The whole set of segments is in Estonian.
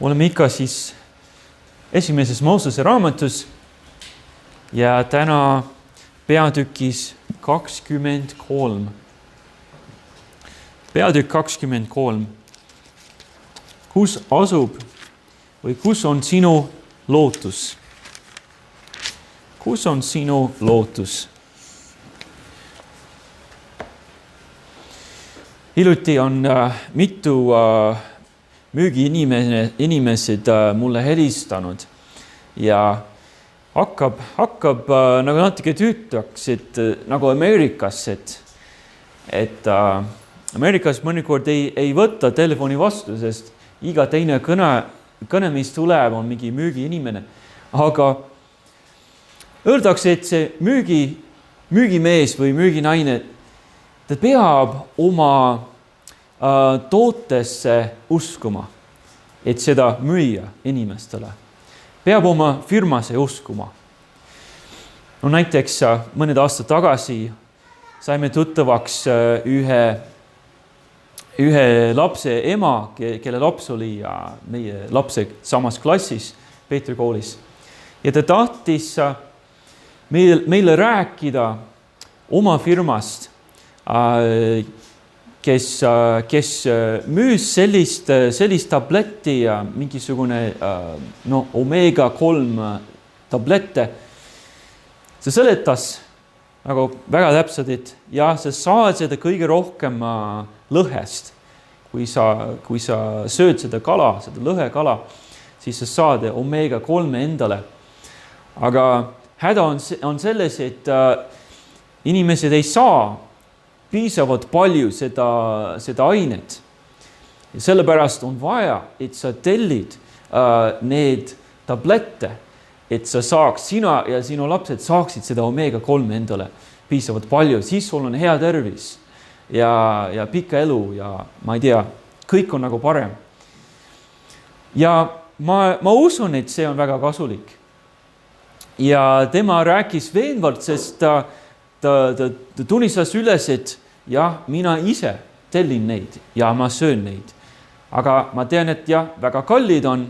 Oleme ikka siis esimeses Moosese raamatus ja täna peatükis 23. Peatükk 23. Kus asub või kus on sinu lootus? Kus on sinu lootus? Hiljuti on mitu müügiinimesed mulle helistanud ja hakkab nagu natuke tüütaks, et nagu Ameerikas, et Ameerikas mõnikord ei võtta telefoni vastu, sest iga teine kõne, mis tuleb, on mingi müügiinimene. Aga öeldakse, et see müügimees või müüginaine, ta peab oma tootesse uskuma, et seda müüa inimestele. Peab oma firmasse uskuma. No näiteks mõned aastad tagasi saime tuttavaks ühe lapse ema, kelle laps oli meie lapse samas klassis Peetri koolis. Ja ta tahtis meile rääkida oma firmast, kes müüs sellist tabletti ja mingisugune omega-3 tablette. See seletas nagu väga täpselt, et sa saad seda kõige rohkem lõhest. Kui sa sööd seda kala, seda lõhekala, siis sa saad omega-3 endale. Aga häda on selles, et inimesed ei saa piisavalt palju seda ainet. Ja sellepärast on vaja, et sa tellid need tablette, et sa saaks, sina ja sinu lapsed saaksid seda omega-3 endale piisavalt palju. Siis sul on hea tervis ja pikka elu ja ma ei tea, kõik on nagu parem. Ja ma usun, et see on väga kasulik. Ja tema rääkis veenvalt, sest ta tunnistas üles, et jah, mina ise tellin neid ja ma söön neid. Aga ma tean, et väga kallid on,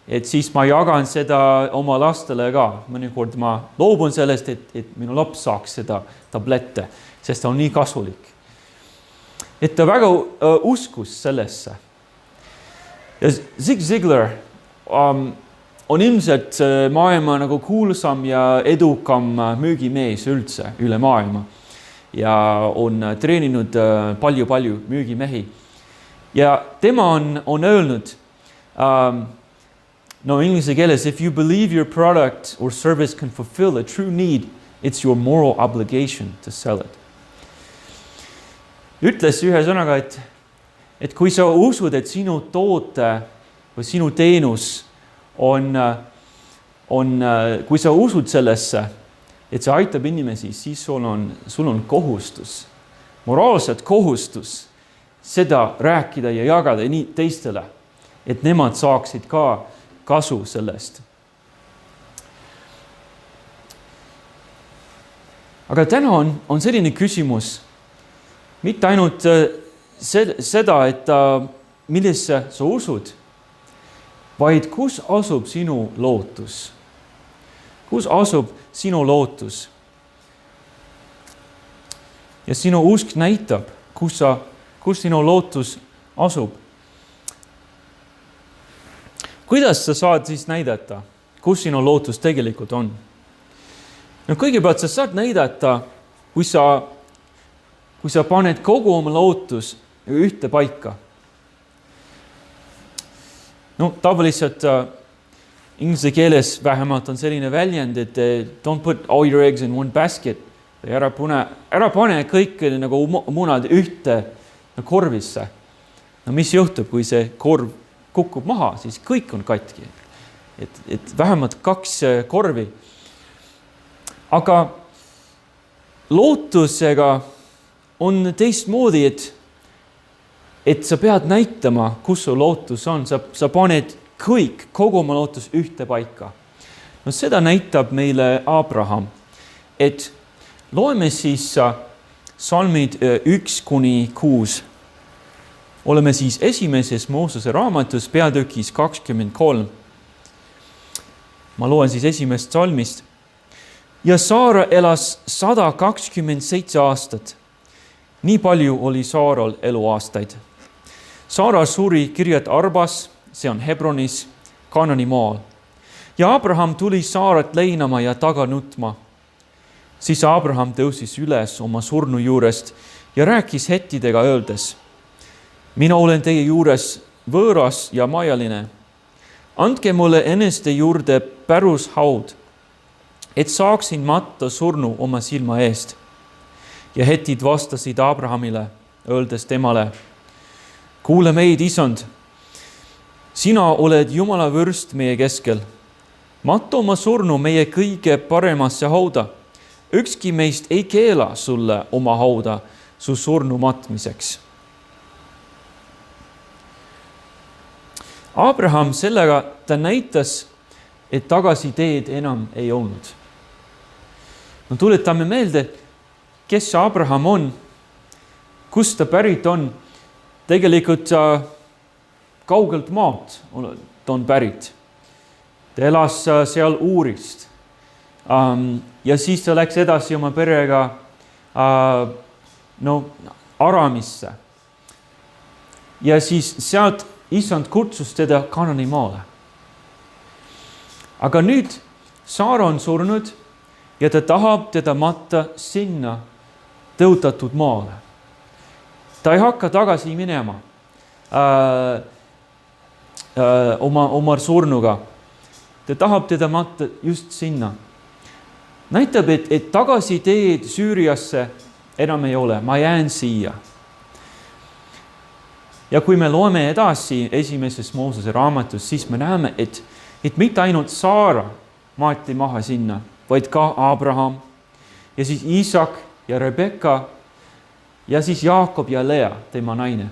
et siis ma jagan seda oma lastele ka. Mõnikord ma loobun sellest, et minu laps saaks seda tablette, sest ta on nii kasulik. Et ta väga uskus sellesse. Ja Zig Ziglar on ilmselt maailma nagu kuulsam ja edukam müügimees üldse üle maailma. Ja on treeninud palju müügimehi. Ja tema on öelnud, inglise keeles, if you believe your product or service can fulfill a true need, it's your moral obligation to sell it. Ütles ühe sõnaga, et kui sa usud, et sinu toote või sinu teenus kui sa usud sellesse, et see aitab inimesi, siis sul on kohustus, moraalset kohustus seda rääkida ja jagada nii teistele, et nemad saaksid ka kasu sellest. Aga täna on selline küsimus, mitte ainult seda, et millesse sa usud, vaid kus asub sinu lootus? Kus asub sinu lootus? Ja sinu usk näitab, kus sinu lootus asub. Kuidas sa saad siis näidata, kus sinu lootus tegelikult on? Kõigepealt sa saad näidata, kui sa paned kogu oma lootus ühte paika. Tavaliselt inglise keeles vähemalt on selline väljend, et don't put all your eggs in one basket. Ära pane kõik nagu munad ühte korvisse. Mis juhtub, kui see korv kukub maha, siis kõik on katki. Et vähemalt 2 korvi. Aga lootusega on teistmoodi, et sa pead näitama, kus su lootus on. Sa paned kogu oma lootus ühte paika. Seda näitab meile Abraham. Et loeme siis salmid 1-6. oleme siis esimeses Moosese raamatus peatükis 23. Ma loen siis esimest salmist. Ja Saara elas 127 aastat. Nii palju oli Saaral eluaastaid. Saara suri Kirjat Arbas, see on Hebronis, Kaanani maal. Ja Abraham tuli Saarat leinama ja taga nutma. Siis Abraham tõusis üles oma surnu juurest ja rääkis hettidega öeldes: mina olen teie juures võõras ja majaline. Andke mulle eneste juurde pärushaud, et saaksin matta surnu oma silma eest. Ja hetid vastasid Abrahamile, öeldes temale: kuule meid, isand, sina oled Jumala vürst meie keskel. Matta oma surnu meie kõige paremasse hauda. Ükski meist ei keela sulle oma hauda su surnu matmiseks. Abraham sellega ta näitas, et tagasiteed enam ei olnud. No tuletame meelde, kes Abraham on, kust ta pärit on. Tegelikult kaugelt maalt ta on pärit. Ta elas seal Uurist. Ja siis ta läks edasi oma perega Aramisse. Ja siis sealt Isand kutsus teda Kaanani maale. Aga nüüd Saara on surnud ja ta tahab teda matta sinna tõotatud maale. Ta ei hakka tagasi minema oma surnuga. Ta tahab teda matta just sinna. Näitab, et tagasiteed Süüriasse enam ei ole. Ma jään siia. Ja kui me loeme edasi esimeses Moosese raamatus, siis me näeme, et mitte ainult Saara maati maha sinna, vaid ka Abraham ja siis Iisak ja Rebekka ja siis Jaakob ja Lea, tema naine.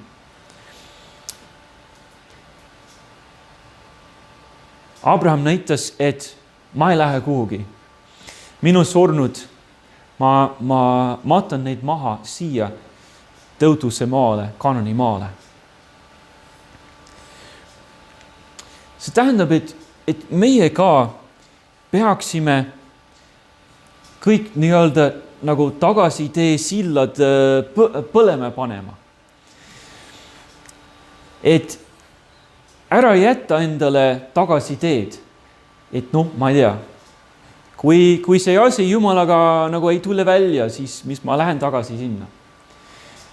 Abraham näitas, et ma ei lähe kuhugi. Minu surnud, ma matan neid maha siia tõotuse maale, Kaanani maale. See tähendab, et meie ka peaksime kõik nii-öelda nagu tagasitee sillad põlema panema. Et ära jätta endale tagasiteed. Et ma ei tea, kui see asi Jumalaga nagu ei tule välja, siis mis ma lähen tagasi sinna.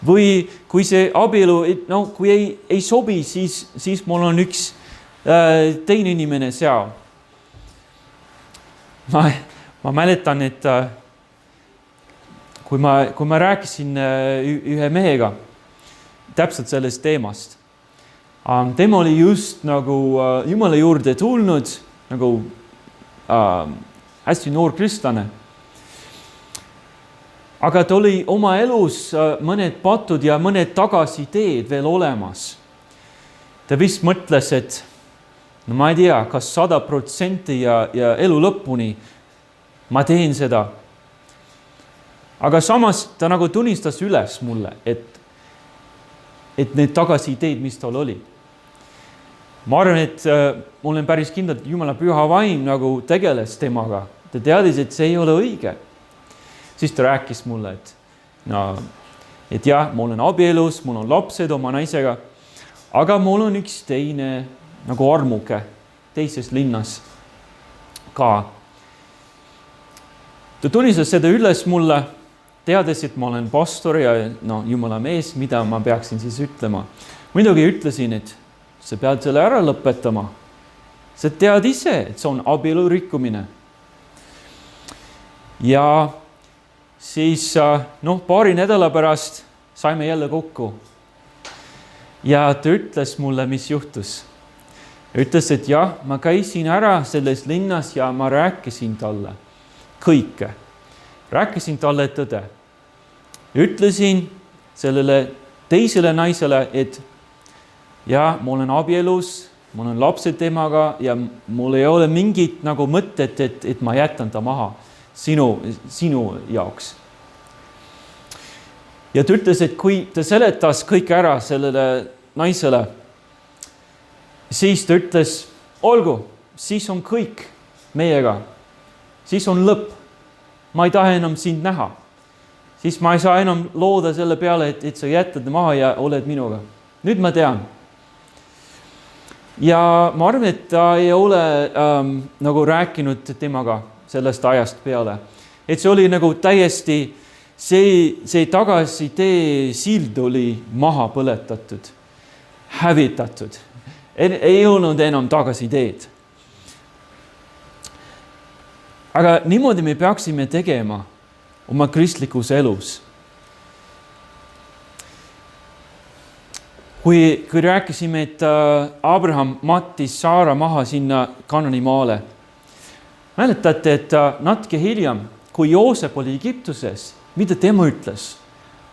Või kui see abielu, kui ei sobi, siis mul on üks teine inimene seal. Ma mäletan, et kui ma rääkisin ühe mehega täpselt sellest teemast, tema oli just nagu Jumala juurde tulnud, nagu hästi noor kristlane. Aga ta oli oma elus mõned patud ja mõned tagasiteed veel olemas. Ta vist mõtles, et ma ei tea, kas 100% ja elu lõpuni ma teen seda. Aga samas ta nagu tunnistas üles mulle, et need tagasiteed, mis tal oli. Ma arvan, et ma olen päris kindel, et Jumala püha vaim nagu tegeles temaga. Ta teadis, et see ei ole õige. Siis ta rääkis mulle, et jah, ma olen abielus, mul on lapsed oma naisega, aga mul on üks teine nagu armuke teises linnas ka. Ta tunnistas seda üles mulle, teades, et ma olen pastor ja Jumala mees, mida ma peaksin siis ütlema. Muidugi ütlesin, et sa pead selle ära lõpetama. Sa tead ise, et see on abielu rikkumine. Ja siis paari nädala pärast saime jälle kokku. Ja ta ütles mulle, mis juhtus. Ütles, et jah, ma käisin ära selles linnas ja ma rääkisin talle kõike. Rääkisin talle tõde. Ütlesin sellele teisele naisele, et ja ma olen abielus, mul on lapsed temaga ja mul ei ole mingit nagu mõtet, et ma jätan ta maha sinu jaoks. Ja ta ütles, et kui ta seletas kõik ära sellele naisele. Siis ta ütles, olgu, siis on kõik meiega. Siis on lõpp. Ma ei taha enam sind näha. Siis ma ei saa enam looda selle peale, et sa jätad maha ja oled minuga. Nüüd ma tean. Ja ma arvan, et ta ei ole nagu rääkinud temaga sellest ajast peale. Et see oli nagu täiesti, see tagasitee sild oli maha põletatud, hävitatud. Ei olnud enam tagasiteed. Aga niimoodi me peaksime tegema oma kristlikus elus. Kui rääkisime, et Abraham mattis Saara maha sinna Kanani maale. Mäletate, et natuke hiljem, kui Joosep oli Egiptuses, mida tema ütles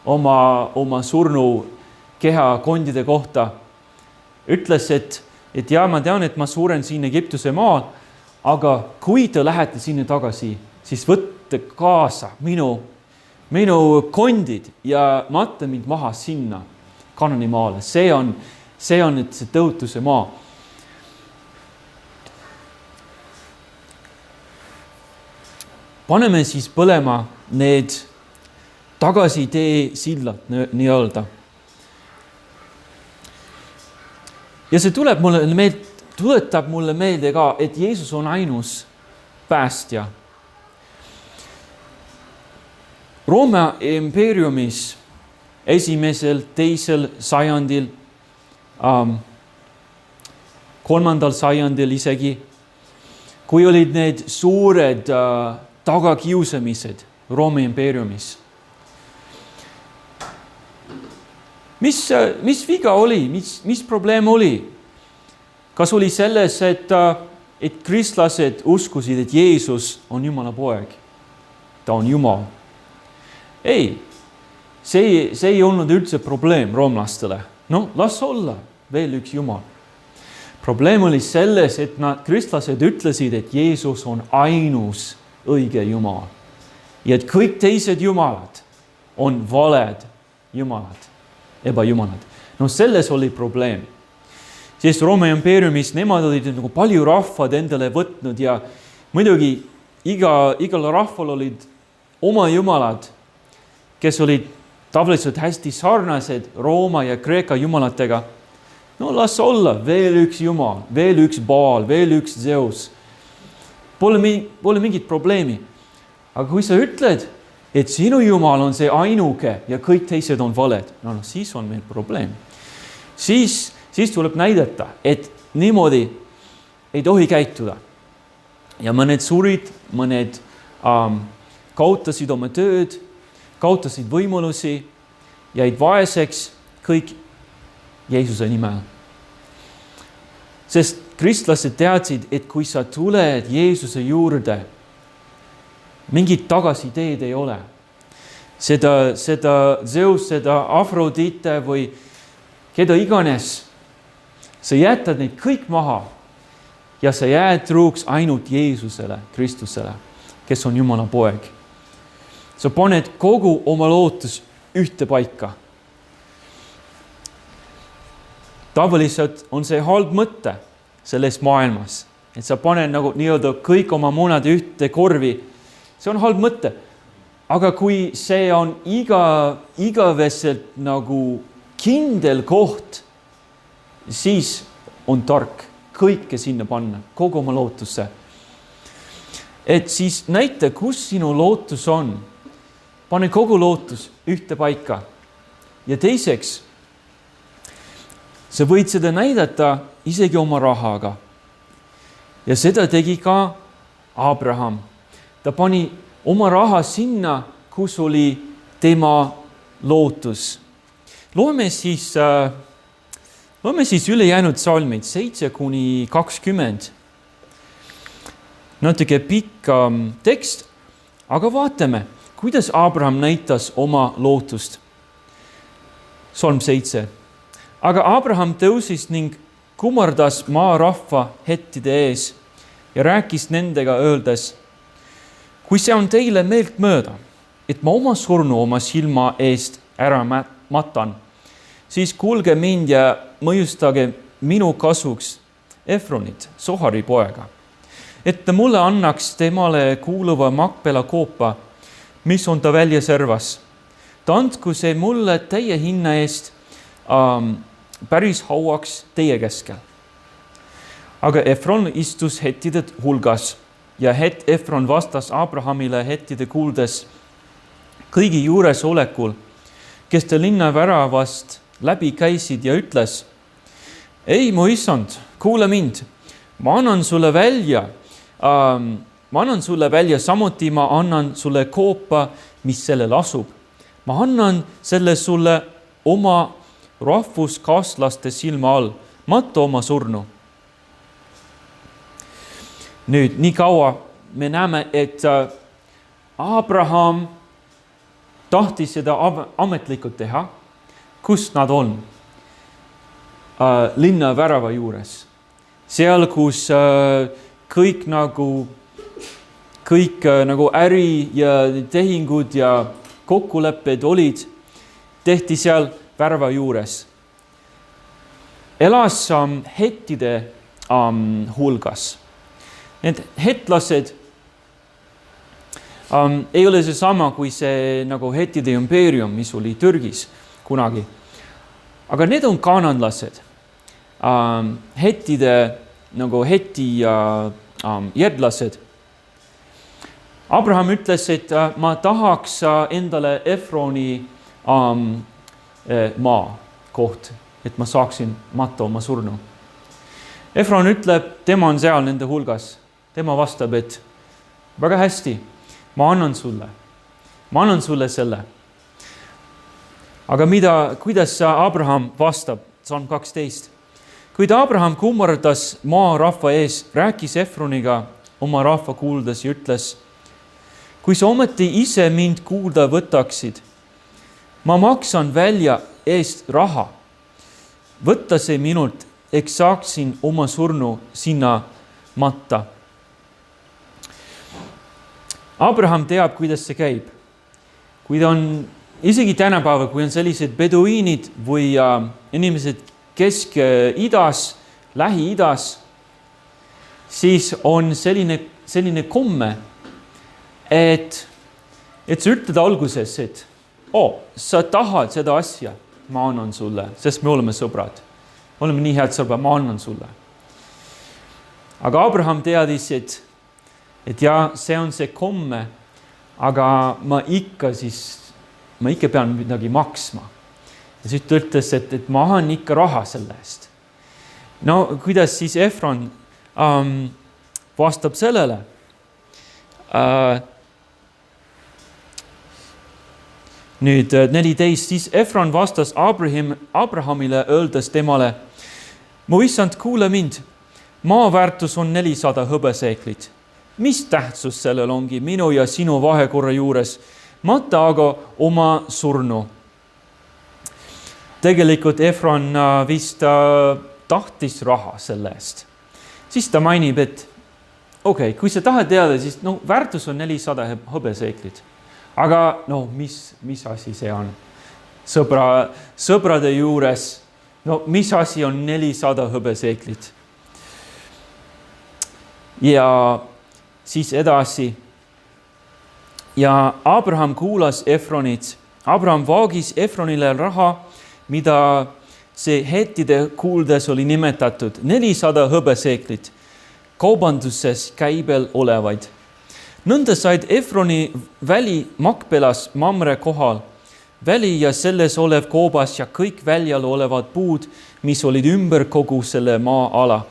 oma surnu kehakondide kohta? Ütles, et ja, ma tean, et ma suren siin Egiptuse maal, aga kui te lähete sinna tagasi, siis võtte kaasa minu kondid ja matta mind maha sinna Kanani maale. See on see tõotuse maa. Paneme siis põlema need tagasitee sillad nii-öelda. Ja see tuletab mulle meelde ka, et Jeesus on ainus päästja. Rooma impeeriumis esimesel, teisel sajandil, 3. sajandil isegi, kui olid need suured tagakiusamised Rooma impeeriumis. Mis viga oli? Mis probleem oli? Kas oli selles, et kristlased uskusid, et Jeesus on Jumala poeg? Ta on Jumal. Ei, see ei olnud üldse probleem roomlastele. No, las olla veel üks Jumal. Probleem oli selles, et kristlased ütlesid, et Jeesus on ainus õige Jumal. Ja et kõik teised Jumalad on valed Jumalad, ebajumalad. No selles oli probleem. Sest Rooma impeeriumis nemad olid nagu palju rahvad endale võtnud ja muidugi igal rahval olid oma jumalad, kes olid tavaliselt hästi sarnased Rooma ja Kreeka jumalatega. No las olla veel üks Jumal, veel üks Baal, veel üks Zeus. Pole mingit probleemi. Aga kui sa ütled, et sinu Jumal on see ainuke ja kõik teised on valed, no siis on meil probleem. Siis tuleb näidata, et niimoodi ei tohi käituda. Ja mõned surid, mõned kaotasid oma tööd, kaotasid võimalusi, jäid vaeseks kõik Jeesuse nimel. Sest kristlased teadsid, et kui sa tuled Jeesuse juurde, mingit tagasiteed ei ole. Seda Zeus, seda Afrodite või keda iganes, sa jätad neid kõik maha ja sa jääd truuks ainult Jeesusele, Kristusele, kes on Jumala poeg. Sa paned kogu oma lootus ühte paika. Tavaliselt on see halb mõte selles maailmas, et sa paned nagu nii-öelda kõik oma munad ühte korvi. See on halb mõte. Aga kui see on igaveselt nagu kindel koht, siis on tark kõike sinna panna, kogu oma lootusse. Et siis näita, kus sinu lootus on. Pane kogu lootus ühte paika. Ja teiseks, sa võid seda näidata isegi oma rahaga. Ja seda tegi ka Abraham. Ta pani oma raha sinna, kus oli tema lootus. Loeme siis ülejäänud salmid 7-20. Natuke pikk tekst, aga vaatame, kuidas Abraham näitas oma lootust. Salm 7. Aga Abraham tõusis ning kumardas maarahva hettide ees ja rääkis nendega öeldes, kui see on teile meelt mööda, et ma oma surnu oma silma eest ära matan, siis kuulge mind ja mõjustage minu kasuks Efronit, Sohari poega, et ta mulle annaks temale kuuluva Makpela koopa, mis on ta välja servas. Ta andku see mulle teie hinna eest päris hauaks teie keskel. Aga Efron istus hettide hulgas ja Efron vastas Abrahamile hettide kuuldes kõigi juures olekul, kes ta linna väravast läbi käisid ja ütles, ei, mu issand, kuule mind, ma annan sulle välja, samuti ma annan sulle koopa, mis sellel asub. Ma annan selle sulle oma rahvuskaaslaste silma all, matta oma surnu. Nüüd, nii kaua me näeme, et Abraham tahtis seda ametlikult teha, kus nad on? Linna värava juures. Seal, kus kõik nagu äri ja tehingud ja kokkulepped olid, tehti seal värava juures. Elas hettide hulgas. Need hetlased ei ole see sama kui see nagu hettide impeerium, mis oli Türgis kunagi. Aga need on kananlased. Hettide nagu heti jedlased. Abraham ütles, et ma tahaks endale Efroni maa koht, et ma saaksin matta oma surnu. Efron ütleb, tema on seal nende hulgas. Tema vastab, et väga hästi, ma annan sulle selle. Aga kuidas Abraham vastab? Salm 12. Kuid Abraham kummardas maa rahva ees, rääkis Efroniga oma rahva kuuldes ja ütles, kui sa ometi ise mind kuulda võtaksid, ma maksan välja eest raha. Võtta see minult, eks saaksin oma surnu sinna matta. Abraham teab, kuidas see käib. Kui ta on isegi tänapäeval, kui on sellised beduiinid või inimesed Kesk-Idas, Lähi-Idas, siis on selline komme, et sa ütled alguses, et sa tahad seda asja, ma annan sulle, sest me oleme sõbrad. Oleme nii head sõbrad, ma annan sulle. Aga Abraham teadis, et ja, see on see komme, aga ma ikka pean midagi maksma. Ja siis ta ütles, et ma annan ikka raha selle eest. No, kuidas siis Efron vastab sellele? Nüüd 14, siis Efron vastas Abrahamile öeldes temale, mu issand, kuule mind, maa väärtus on 400 hõbeseeklit. Mis tähtsus sellel ongi minu ja sinu vahekorra juures? Matta aga oma surnu. Tegelikult Efron vist tahtis raha selle eest. Siis ta mainib, et kui sa tahad teada, siis väärtus on 400 hõbeseeklit. Aga mis asi see on? Sõbrade juures, mis asi on 400 hõbeseeklit? Ja siis edasi. Ja Abraham kuulas Efronit. Abraham vaagis Efronile raha, mida see hettide kuuldes oli nimetatud 400 hõbeseeklit, kaubanduses käibel olevaid. Nõnda said Efroni väli Makpelas Mamre kohal, väli ja selles olev koobas ja kõik väljal olevad puud, mis olid ümber kogu selle maa-ala.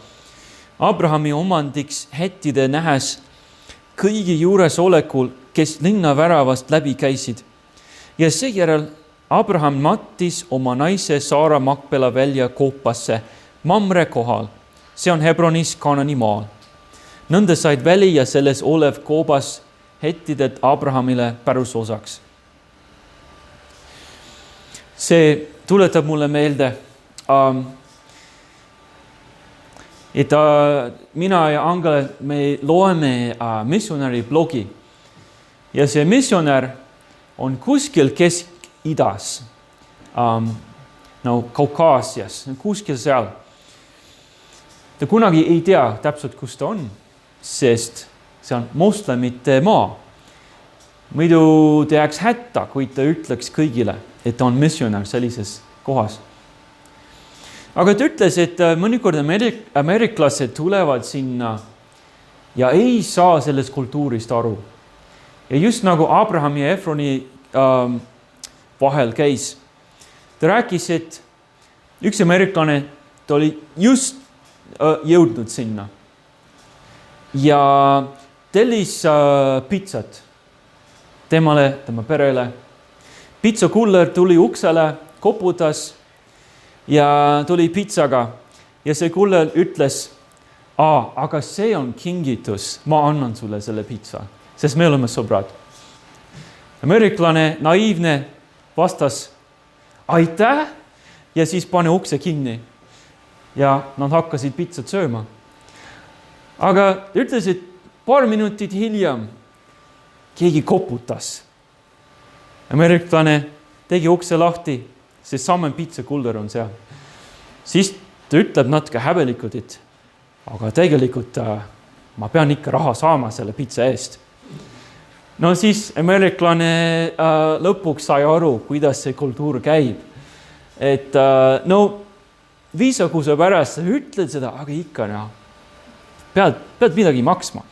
Abrahami omandiks hettide nähes kõigi juures olekul, kes linna väravast läbi käisid. Ja seejärel Abraham mattis oma naise Saara Makpela välja koopasse Mamre kohal. See on Hebronis Kanani maal. Nõnda said väli ja selles olev koobas hettidet Abrahamile pärusosaks. See tuletab mulle meelde, et mina ja Angela, me loeme missionäri blogi. Ja see missionär on kuskil Kesk-Idas. no Kaukaasias, kuskil seal. Ta kunagi ei tea täpselt, kus ta on, sest see on moslemite maa. Muidu ta jääks hätta, kui ta ütleks kõigile, et ta on missionär sellises kohas. Aga ta ütles, et mõnikord ameeriklased tulevad sinna ja ei saa sellest kultuurist aru. Ja just nagu Abraham ja Efroni vahel käis. Ta rääkis, et üks ameeriklane, ta oli just jõudnud sinna ja tellis pitsat temale, tema perele. Pitsakuller tuli uksele, koputas ja tuli pitsaga ja see kuller ütles, aga see on kingitus, ma annan sulle selle pitsa, sest me oleme sõbrad. Ameeriklane naiivne vastas, aitäh, ja siis pane ukse kinni. Ja nad hakkasid pitsat sööma. Aga ütles, et paar minutit hiljem keegi koputas. Ameeriklane tegi ukse lahti, see samme pitsakuller on seal. Siis ta ütleb natuke häbelikult, et aga tegelikult ma pean ikka raha saama selle pitsa eest. No siis ameeriklane lõpuks sai aru, kuidas see kultuur käib. Et viisakuse pärast sa ütled seda, aga ikka pead midagi maksma.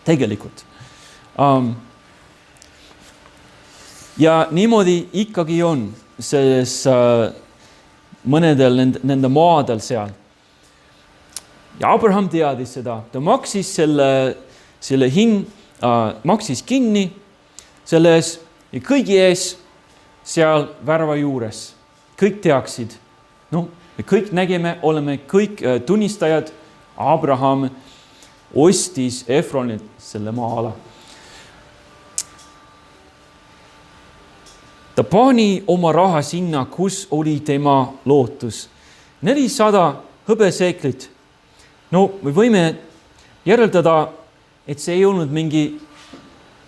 Tegelikult. Ja niimoodi ikkagi on selles mõnedel nende maadel seal. Ja Abraham teadis seda. Ta maksis selle maksis kinni selles ja kõigi ees seal värva juures. Kõik teaksid. Me kõik nägime, oleme kõik tunnistajad. Abraham ostis Efronilt selle maa-ala. Ta pani oma raha sinna, kus oli tema lootus. 400 hõbeseeklit. Me võime järeldada, et see ei olnud mingi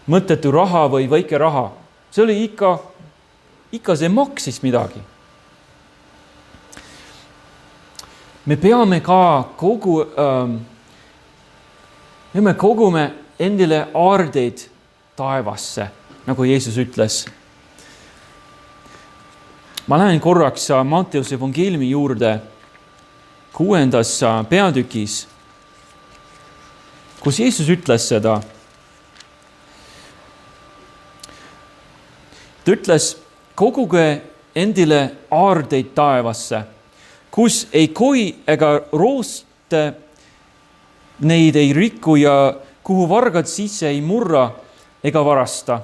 mõttetu raha või väike raha. See oli ikka see maksis midagi. Me peame ka kogume endile aardeid taevasse, nagu Jeesus ütles. Ma lähen korraks Matteuse evangeeliumi juurde 6. peatükis, kus Jeesus ütles seda. Ta ütles, koguge endile aardeid taevasse, kus ei koi ega rooste, neid ei riku ja kuhu vargad sisse ei murra ega varasta.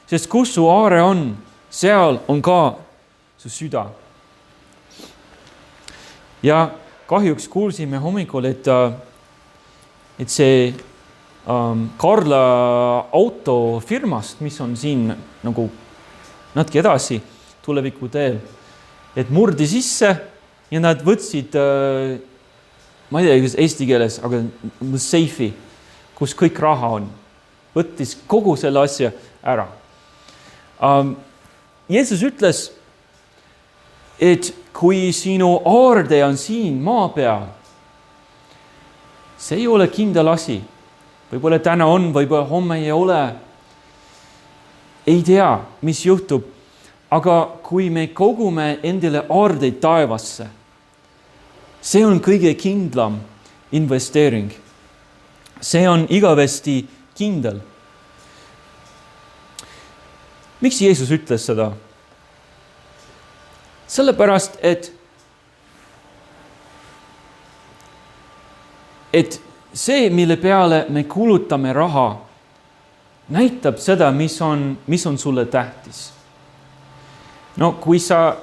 Sest kus su aare on, seal on ka su süda. Ja kahjuks kuulsime hommikul, et see Karla autofirmast, mis on siin nagu natuke edasi tuleviku teel, et murdi sisse ja nad võtsid, ma ei tea, kas eesti keeles, aga seifi, kus kõik raha on. Võttis kogu selle asja ära. Jeesus ütles, et kui sinu aarde on siin maa peal, see ei ole kindel asi. Võib-olla täna on, võib-olla homme ei ole. Ei tea, mis juhtub. Aga kui me kogume endile aardeid taevasse, see on kõige kindlam investeering. See on igavesti kindel. Miks Jeesus ütles seda? Sellepärast, et see, mille peale me kulutame raha, näitab seda, mis on sulle tähtis. Kui sa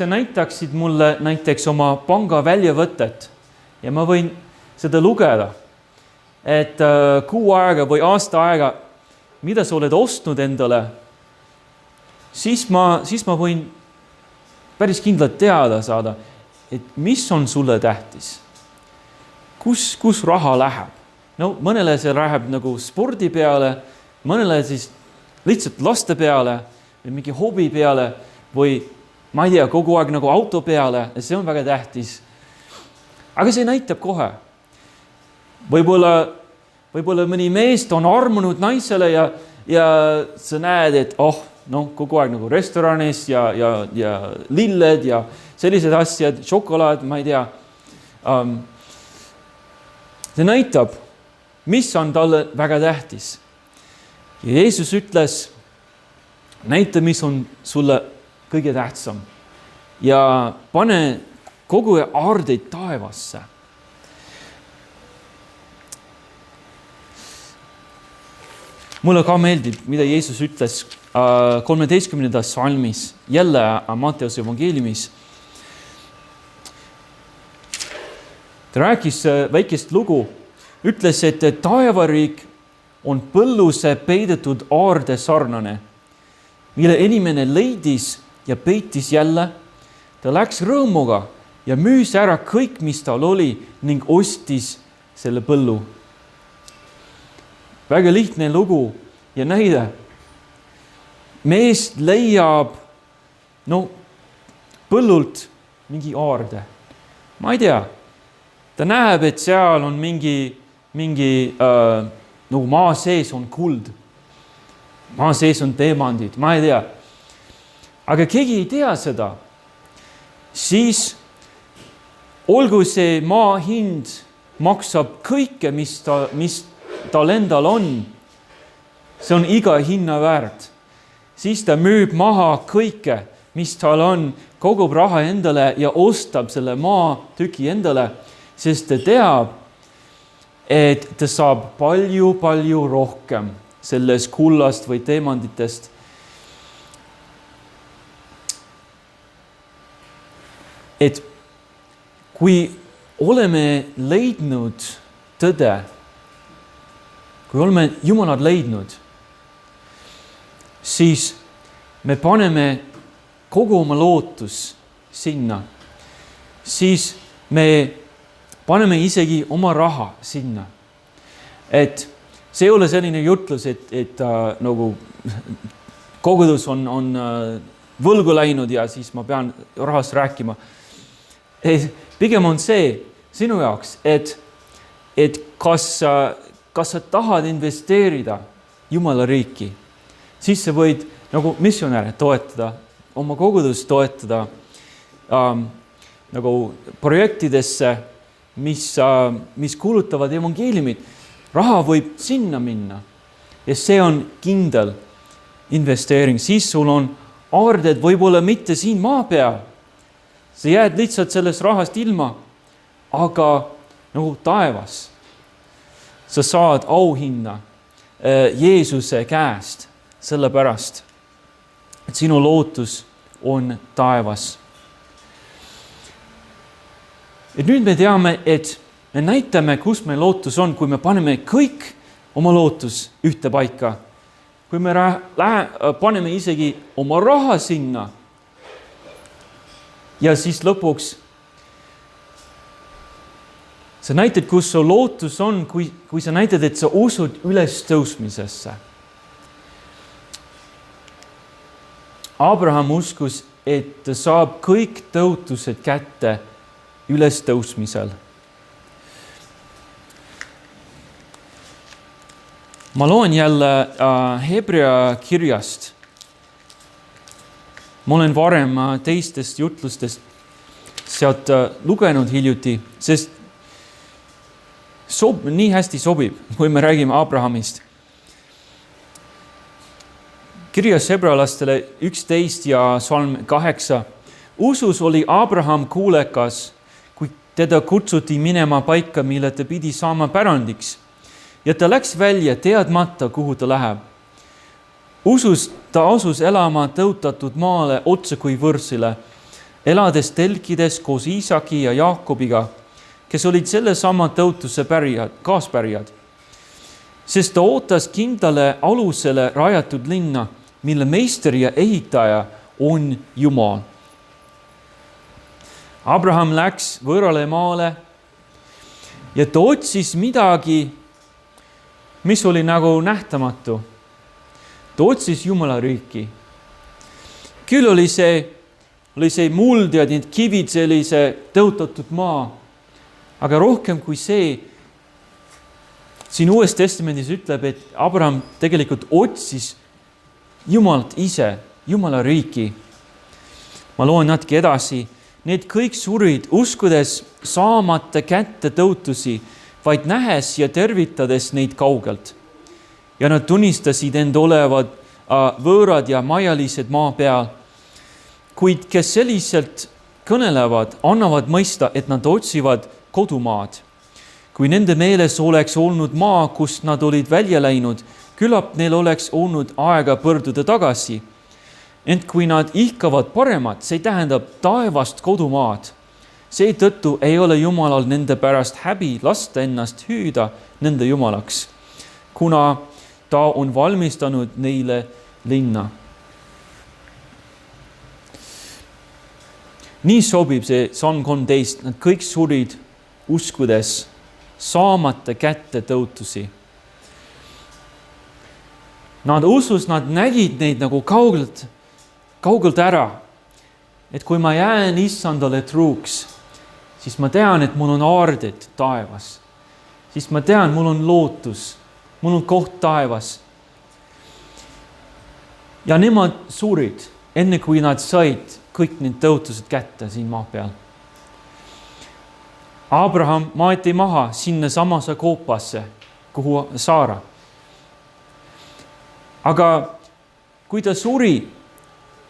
näitaksid mulle näiteks oma panga väljavõtet ja ma võin seda lugeda, et kuu aega või aasta aega, mida sa oled ostnud endale, siis ma võin päris kindlalt teada saada, et mis on sulle tähtis. Kus raha läheb? Mõnele see läheb nagu spordi peale, mõnele siis lihtsalt laste peale või mingi hobi peale või ma ei tea, kogu aeg nagu auto peale, see on väga tähtis. Aga see näitab kohe. Võib-olla mõni meest on armunud naisele ja sa näed, et kogu aeg nagu restoranis ja lilled ja sellised asjad, šokolaad, ma ei tea. See näitab, mis on talle väga tähtis. Ja Jeesus ütles, näita, mis on sulle kõige tähtsam ja pane kogu aardeid taevasse. Mulle ka meeldib, mida Jeesus ütles 13. salmis, jälle Matteuse evangeeliumis. Ta rääkis väikest lugu, ütles, et taevariik on põlluse peidetud aarde sarnane, mille inimene leidis ja peitis jälle. Ta läks rõõmuga ja müüs ära kõik, mis tal oli ning ostis selle põllu. Väga lihtne lugu ja näide. Mees leiab põllult mingi aarde. Ma ei tea. Ta näeb, et seal on mingi maa sees on kuld. Maa sees on teemandid, ma ei tea. Aga keegi ei tea seda. Siis olgu see maa hind maksab kõike, mis tal endal on. See on iga hinna väärt. Siis ta müüb maha kõike, mis tal on, kogub raha endale ja ostab selle maatüki endale, sest ta teab, et ta saab palju rohkem sellest kullast või teemanditest. Et kui oleme leidnud tõde, kui oleme Jumalad leidnud, siis me paneme kogu oma lootus sinna. Siis me paneme isegi oma raha sinna. Et see ei ole selline jutlus, et nagu kogudus on võlgu läinud ja siis ma pean rahast rääkima. Pigem on see sinu jaoks, et kas sa tahad investeerida Jumala riiki, siis sa võid nagu missionäre toetada, oma kogudust toetada nagu projektidesse, mis kuulutavad evangeeliumit. Raha võib sinna minna ja see on kindel investeering. Siis sul on aarded võib-olla mitte siin maa peal. Sa jääd lihtsalt sellest rahast ilma, aga nagu taevas. Sa saad auhinna Jeesuse käest sellepärast, et sinu lootus on taevas. Et nüüd me teame, et me näitame, kus meil lootus on, kui me paneme kõik oma lootus ühte paika. Kui me paneme isegi oma raha sinna ja siis lõpuks sa näitad, kus su lootus on, kui sa näitad, et sa usud ülestõusmisesse. Abraham uskus, et ta saab kõik tõotused kätte ülestõusmisel. Ma loen jälle Hebrea kirjast. Ma olen varem teistest jutlustest sealt lugenud hiljuti, sest nii hästi sobib, kui me räägime Abrahamist. Kirjas hebrealastele 11 ja salm 8. Usus oli Abraham kuulekas, kui teda kutsuti minema paika, mille ta pidi saama pärandiks. Ja ta läks välja teadmata, kuhu ta läheb. Usus ta asus elama tõotatud maale otse kui võrsile, elades telkides koos Iisaki ja Jaakobiga, kes olid selle sama tõotuse kaaspärijad. Sest ta ootas kindlale alusele rajatud linna, mille meister ja ehitaja on Jumal. Abraham läks võõrale maale ja ta otsis midagi, mis oli nagu nähtamatu. Ta otsis Jumala riiki. Küll oli see oli see muld ja need kivid sellise tõotatud maa. Aga rohkem kui see, siin Uues Testamendis ütleb, et Abraham tegelikult otsis Jumalat ise, Jumala riiki. Ma loen natuke edasi. Need kõik surid uskudes saamata kätte tõotusi, vaid nähes ja tervitades neid kaugelt. Ja nad tunnistasid end olevad võõrad ja majalised maa peal. Kuid kes selliselt kõnelevad, annavad mõista, et nad otsivad kodumaad. Kui nende meeles oleks olnud maa, kust nad olid välja läinud, küllap neil oleks olnud aega pöörduda tagasi. Ent kui nad ihkavad paremat, see tähendab taevast kodumaad. Seetõttu ei ole Jumalal nende pärast häbi lasta ennast hüüda nende Jumalaks, kuna ta on valmistanud neile linna. Nii sobib see Salm 13, nad kõik surid uskudes saamata kätte tõotusi. Nad usus, nad nägid neid nagu kaugelt ära. Et kui ma jään Issandale truuks, siis ma tean, et mul on aarded taevas. Siis ma tean, mul on lootus, mul on koht taevas. Ja nemad surid, enne kui nad said kõik need tõotused kätte siin maa peal. Abraham maeti maha sinna samase koopasse, kuhu Saara. Aga kui ta suri,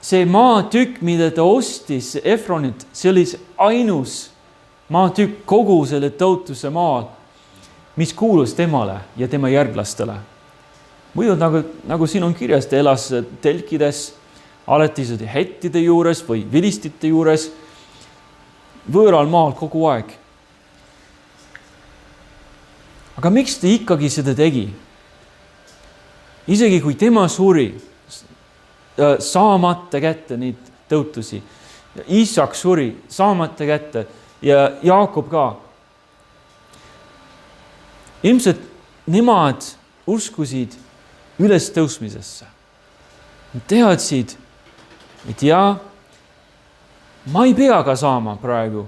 see maatükk, mida ta ostis Efronit, see oli ainus maatükk kogu selle tõotuse maal, mis kuulus temale ja tema järglastele. Muidu nagu siin on kirjas, ta elas telkides, alati hettide juures või vilistite juures, võõral maal kogu aeg. Aga miks ta ikkagi seda tegi? Isegi kui tema suri, saamata kätte neid tõotusi. Iisak suri saamata kätte ja Jaakob ka. Ilmselt nemad uskusid üles tõusmisesse. Nad teadsid, et ma ei pea ka saama praegu,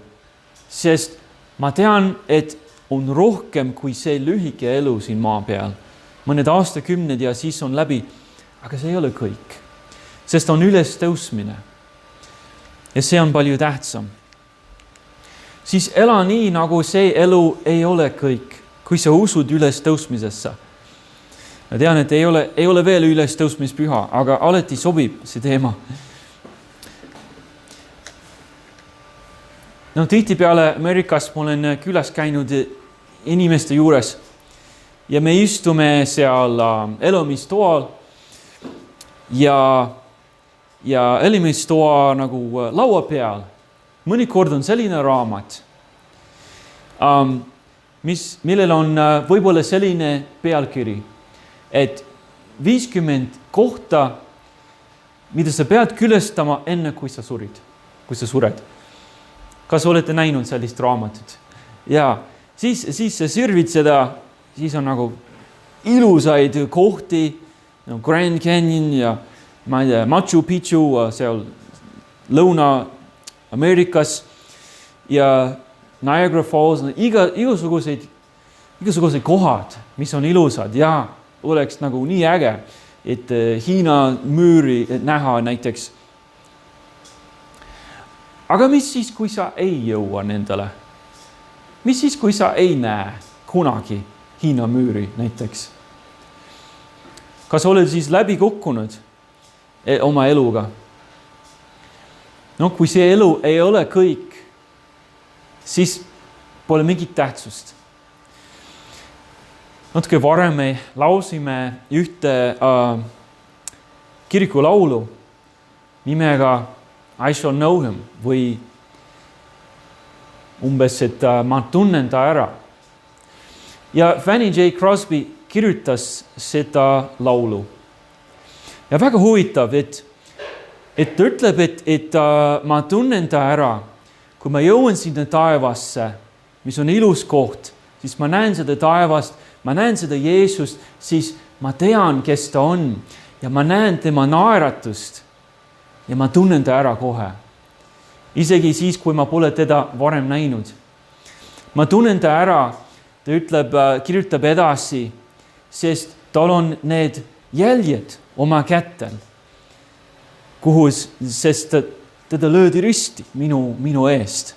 sest ma tean, et on rohkem kui see lühike elu siin maa peal. Mõned aastakümned ja siis on läbi, aga see ei ole kõik. Sest on üles tõusmine. Ja see on palju tähtsam. Siis ela nii, nagu see elu ei ole kõik, kui sa usud üles tõusmisesse. Ma tean, et ei ole veel üles tõusmispüha, aga alati sobib see teema. No tihtipeale Ameerikas ma olen külas käinud inimeste juures ja me istume seal elamistoal ja elamistoa nagu laua peal. Mõnikord on selline raamat, millel on võib-olla selline pealkiri, et 50 kohta, mida sa pead külestama enne, kui sa sured. Kas olete näinud sellist raamatut? Ja siis sa sirvid seda, siis on nagu ilusaid kohti, Grand Canyon ja Machu Picchu seal Lõuna-Ameerikas ja Niagara Falls, igasugused kohad, mis on ilusad ja oleks nagu nii äge, et Hiina müüri näha näiteks. Aga mis siis, kui sa ei jõua nendele? Mis siis, kui sa ei näe kunagi Hiina müüri näiteks? Kas oled siis läbi kukkunud oma eluga? No, kui see elu ei ole kõik, siis pole mingit tähtsust. Natuke varem me lausime ühte kirikulaulu nimega I shall know him või umbes, et ma tunnen ta ära. Ja Fanny J. Crosby kirjutas seda laulu. Ja väga huvitav, et ta ütleb, et ma tunnen ta ära. Kui ma jõuan sinna taevasse, mis on ilus koht, siis ma näen seda taevast, ma näen seda Jeesust, siis ma tean, kes ta on ja ma näen tema naeratust. Ja ma tunnen ta ära kohe. isegi siis, kui ma pole teda varem näinud. Ma tunnen ta ära, ta ütleb, kirjutab edasi, sest tal on need jäljed oma kätel, sest teda löödi risti minu eest.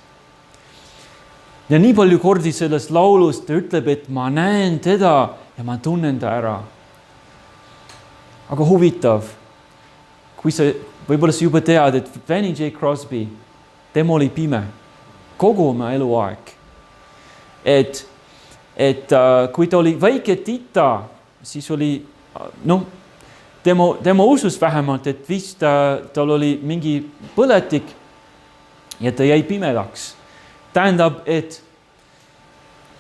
Ja nii palju kordi sellest laulust ta ütleb, et ma näen teda ja ma tunnen ta ära. Aga huvitav, kui võib-olla sa juba tead, et Fanny J. Crosby, tema oli pime kogu oma eluaeg. Et kui ta oli väike tita, siis oli, tema usus vähemalt, et vist tal oli mingi põletik ja ta jäi pimedaks. Tähendab, et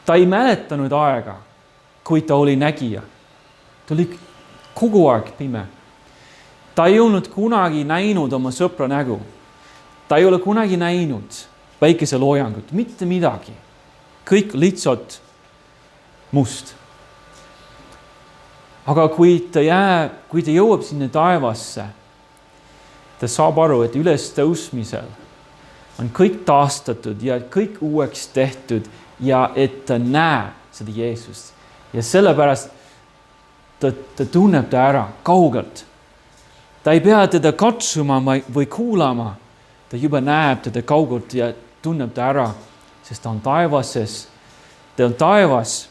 ta ei mäletanud aega, kui ta oli nägija. Ta oli kogu aeg pime. Ta ei olnud kunagi näinud oma sõpra nägu. Ta ei ole kunagi näinud päikeseloojangut, mitte midagi. Kõik lihtsalt must. Aga kui ta jõuab sinna taevasse, ta saab aru, et ülestõusmisel on kõik taastatud ja kõik uueks tehtud ja et ta näeb seda Jeesust. Ja sellepärast ta tunneb ta ära kaugelt. Ta ei pea teda katsuma või kuulama. Ta juba näeb teda kaugelt ja tunneb ta ära, sest ta on taevases. Ta on taevas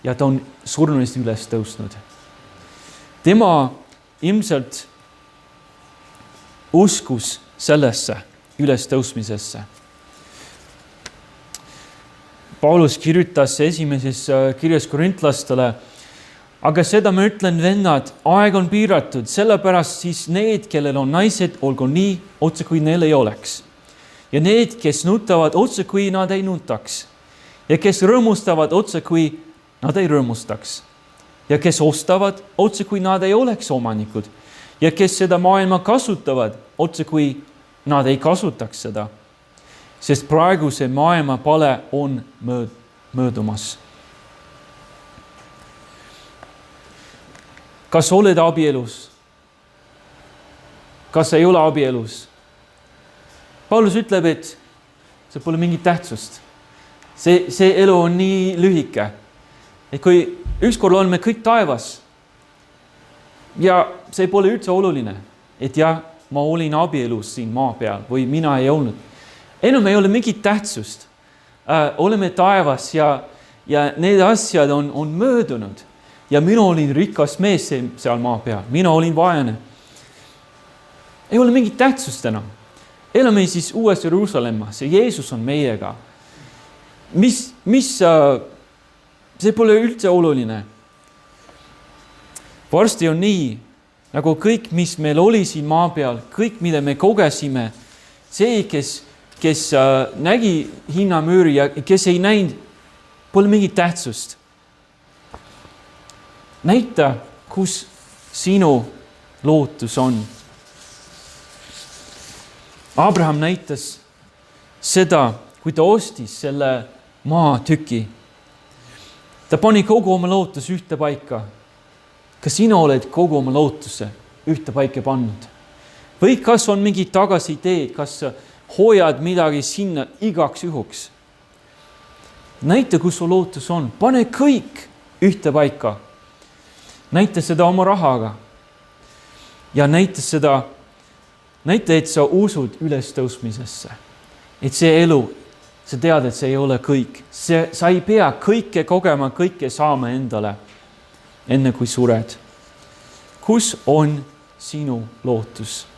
ja ta on surnust üles tõusnud. Tema ilmselt uskus sellesse ülestõusmisesse. Paulus kirjutas esimeses kirjas korintlastele, aga seda ma ütlen, vennad, aeg on piiratud, sellepärast siis need, kellel on naised, olgu nii, otse kui neil ei oleks. Ja need, kes nutavad, otse kui nad ei nutaks. Ja kes rõõmustavad, otse kui nad ei rõõmustaks. Ja kes ostavad, otse kui nad ei oleks omanikud. Ja kes seda maailma kasutavad, otse kui nad ei kasutaks seda, sest praegu see maailma pale on möödumas. Kas oled abielus? Kas ei ole abielus? Paulus ütleb, et see pole mingit tähtsust. See elu on nii lühike, et kui ükskord oleme kõik taevas ja see pole üldse oluline, et ma olin abielus siin maa peal või mina ei olnud. Enam ei ole mingit tähtsust. Oleme taevas ja need asjad on möödunud. Ja mina olin rikas mees seal maa peal. Mina olin vaene. Ei ole mingit tähtsust enam. Elame siis uues Jeruusalemmas ja Jeesus on meiega. See pole üldse oluline. Varsti on nii, nagu kõik, mis meil oli siin maa peal, kõik, mida me kogesime, see, kes nägi hinnamüüri ja kes ei näinud, pole mingit tähtsust. Näita, kus sinu lootus on. Abraham näitas seda, kui ta ostis selle maatüki. Ta pani kogu oma lootus ühte paika. Kas sina oled kogu oma lootuse ühte paika pannud? Või kas on mingi tagasiteed, kas hoiad midagi sinna igaks juhuks? Näita, kus su lootus on. Pane kõik ühte paika. Näita seda oma rahaga. Ja näita, et sa usud ülestõusmisesse. Et see elu, sa tead, et see ei ole kõik. Sa ei pea kõike kogema, kõike saama endale, enne kui sured. Kus on sinu lootus?